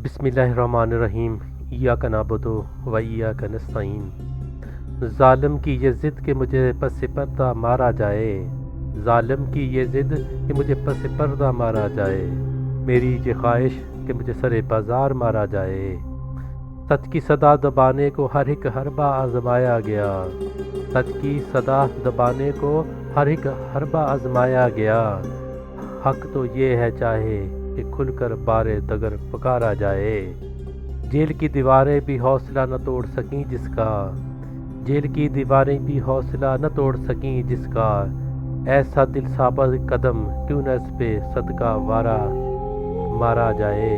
بسم اللہ الرحمن الرحیم۔ ایاک نعبد و ایاک نستعین۔ ظالم کی یہ ضد کہ مجھے پس پردہ مارا جائے، ظالم کی یہ ضد کہ مجھے پس پردہ مارا جائے، میری یہ خواہش کہ مجھے سر بازار مارا جائے۔ سچ کی صدا دبانے کو ہر ایک حربہ آزمایا گیا، سچ کی صدا دبانے کو ہر ایک حربہ آزمایا گیا۔ حق تو یہ ہے چاہے کہ کھل کر بارے دگر پکارا جائے۔ جیل کی دیواریں بھی حوصلہ نہ توڑ سکیں جس کا، جیل کی دیواریں بھی حوصلہ نہ توڑ سکیں جس کا، ایسا دل ثابت قدم کیوں نہ اس پہ صدقہ وارہ مارا جائے۔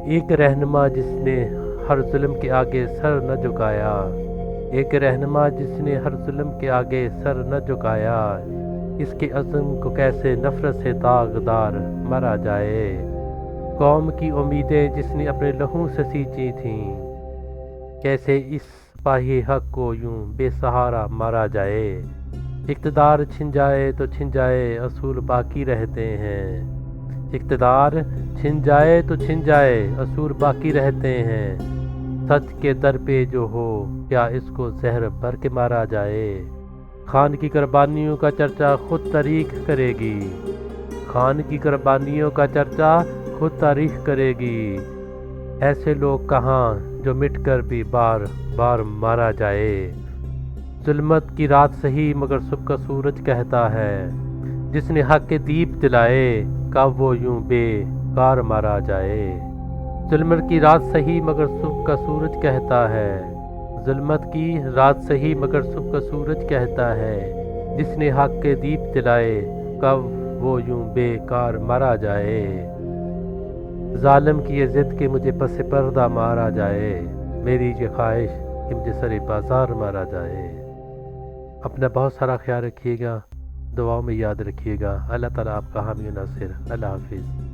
ایک رہنما جس نے ہر ظلم کے آگے سر نہ جھکایا، ایک رہنما جس نے ہر ظلم کے آگے سر نہ جھکایا، اس کے عزم کو کیسے نفرت سے داغدار مرا جائے۔ قوم کی امیدیں جس نے اپنے لہو سے سینچی تھیں، کیسے اس سپاہی حق کو یوں بے سہارا مارا جائے۔ اقتدار چھن جائے تو چھن جائے، اصول باقی رہتے ہیں، اقتدار چھن جائے تو چھن جائے، اصول باقی رہتے ہیں۔ سچ کے در پہ جو ہو کیا اس کو زہر بھر کے مارا جائے۔ خان کی قربانیوں کا چرچا خود تاریخ کرے گی، خان کی قربانیوں کا چرچا خود تاریخ کرے گی۔ ایسے لوگ کہاں جو مٹ کر بھی بار بار مارا جائے۔ ظلمت کی رات سہی مگر صبح کا سورج کہتا ہے، جس نے حق کے دیپ جلائے کب وہ یوں بے کار مارا جائے۔ ظلمت کی رات سہی مگر صبح کا سورج کہتا ہے، ظلمت کی رات سہی مگر صبح کا سورج کہتا ہے، جس نے حق کے دیپ جلائے کب وہ یوں بے کار مارا جائے۔ ظالم کی یہ ضد کہ مجھے پس پردہ مارا جائے، میری یہ خواہش کہ مجھے سر بازار مارا جائے۔ اپنا بہت سارا خیال رکھیے گا، دعاؤں میں یاد رکھیے گا۔ اللہ تعالیٰ آپ کا حامی و ناصر۔ اللہ حافظ۔